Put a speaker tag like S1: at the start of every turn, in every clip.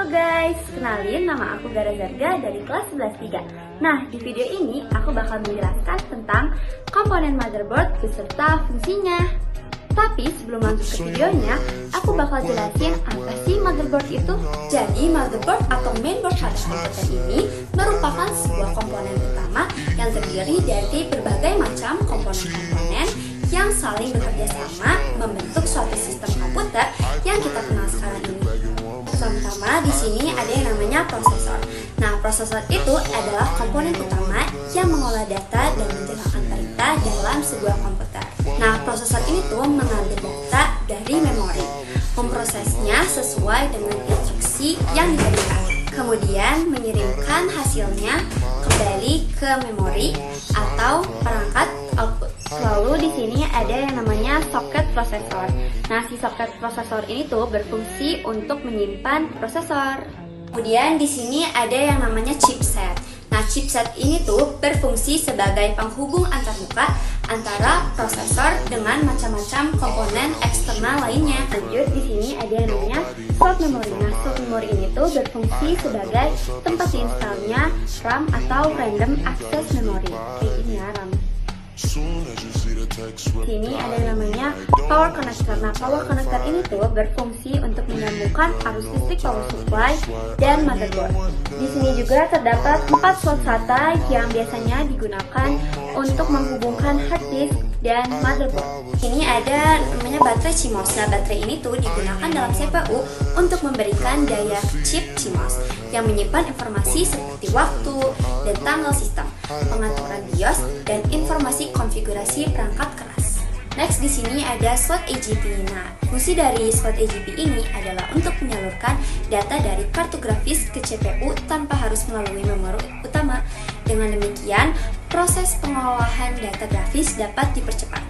S1: Halo guys, kenalin nama aku Gara Zarga dari kelas 11-3. Nah, di video ini aku bakal menjelaskan tentang komponen motherboard beserta fungsinya. Tapi sebelum masuk ke videonya, aku bakal jelasin apa sih motherboard itu. Jadi motherboard atau mainboard pada komputer ini merupakan sebuah komponen utama yang terdiri dari berbagai macam komponen-komponen yang saling bekerja sama membentuk suatu sistem komputer yang kita kenal sekarang ini. Pertama, di sini ada yang namanya prosesor. Nah, prosesor itu adalah komponen utama yang mengolah data dan menjalankan perintah dalam sebuah komputer. Nah, prosesor ini tuh mengambil data dari memori, memprosesnya sesuai dengan instruksi yang diberikan, kemudian mengirimkan hasilnya kembali ke memori atau perangkat output. Lalu di sini ada yang namanya soket prosesor. Nah, si soket prosesor ini tuh berfungsi untuk menyimpan prosesor. Kemudian di sini ada yang namanya chipset. Nah, chipset ini tuh berfungsi sebagai penghubung antarmuka antara prosesor dengan macam-macam komponen eksternal lainnya. Lanjut, di sini ada yang namanya slot memory. Nah, slot memory ini tuh berfungsi sebagai tempat diinstalnya RAM atau random access memory. Kayak gini ya, RAM. Sini ada yang namanya power connector. Nah, power connector ini tuh berfungsi untuk menyambungkan arus listrik power supply dan motherboard. Di sini juga terdapat 4 slot SATA yang biasanya digunakan untuk menghubungkan hard disk dan motherboard. Ini ada namanya baterai CMOS. Nah, baterai ini tuh digunakan dalam CPU untuk memberikan daya chip CMOS yang menyimpan informasi seperti waktu dan tanggal sistem, pengaturan BIOS, dan informasi konfigurasi perangkat keras. Next, di sini ada slot AGP. Nah, fungsi dari slot AGP ini adalah untuk menyalurkan data dari kartu grafis ke CPU tanpa harus melalui memori utama. Dengan demikian, proses pengolahan data grafis dapat dipercepat.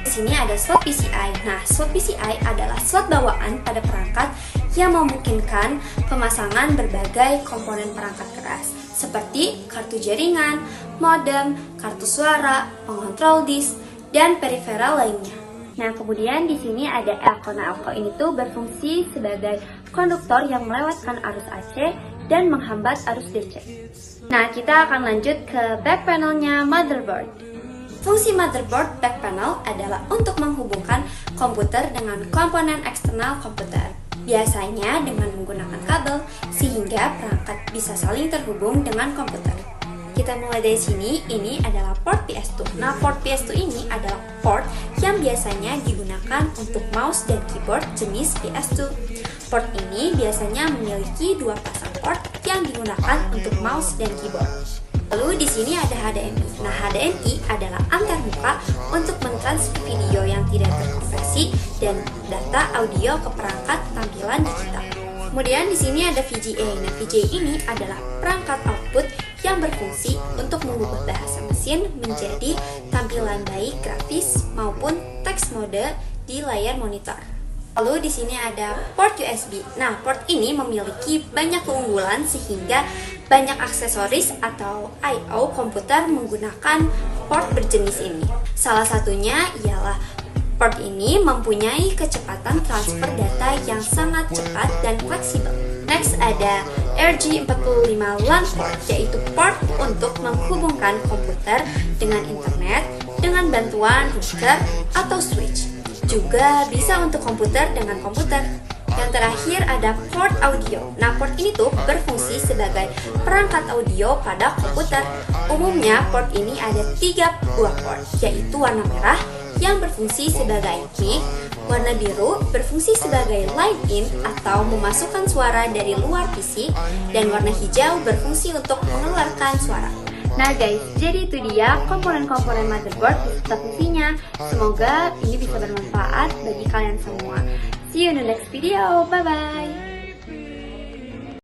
S1: Di sini ada slot PCI. Nah, slot PCI adalah slot bawaan pada perangkat yang memungkinkan pemasangan berbagai komponen perangkat keras seperti kartu jaringan, modem, kartu suara, pengontrol disk, dan periferal lainnya. Nah, kemudian di sini ada elko. Nah, elko ini tuh berfungsi sebagai konduktor yang melewatkan arus AC dan menghambat arus DC. Nah, kita akan lanjut ke back panelnya motherboard. Fungsi motherboard back panel adalah untuk menghubungkan komputer dengan komponen eksternal komputer, biasanya dengan menggunakan kabel, sehingga perangkat bisa saling terhubung dengan komputer. Kita mulai dari sini, ini adalah port PS2. Nah, port PS2 ini adalah port yang biasanya digunakan untuk mouse dan keyboard jenis PS2. Port ini biasanya memiliki 2 pasang port yang digunakan untuk mouse dan keyboard. Lalu di sini ada HDMI. Nah, HDMI adalah antarmuka untuk mentransfer video yang tidak terkompresi dan data audio ke perangkat tampilan digital. Kemudian di sini ada VGA. Nah, VGA ini adalah perangkat output yang berfungsi untuk mengubah bahasa mesin menjadi tampilan baik grafis maupun teks mode di layar monitor. Lalu di sini ada port USB. Nah, port ini memiliki banyak keunggulan sehingga banyak aksesoris atau I/O komputer menggunakan port berjenis ini. Salah satunya ialah port ini mempunyai kecepatan transfer data yang sangat cepat dan fleksibel. Next ada RJ45 LAN port, yaitu port untuk menghubungkan komputer dengan internet dengan bantuan router atau switch. Juga bisa untuk komputer dengan komputer. Yang terakhir ada port audio. Nah, port ini tuh berfungsi sebagai perangkat audio pada komputer. Umumnya port ini ada 3 buah port, yaitu warna merah yang berfungsi sebagai mic, warna biru berfungsi sebagai line in atau memasukkan suara dari luar PC, dan warna hijau berfungsi untuk mengeluarkan suara. Nah guys, jadi itu dia komponen-komponen motherboard beserta fungsinya. Semoga ini bisa bermanfaat bagi kalian semua. See you in the next video, bye bye.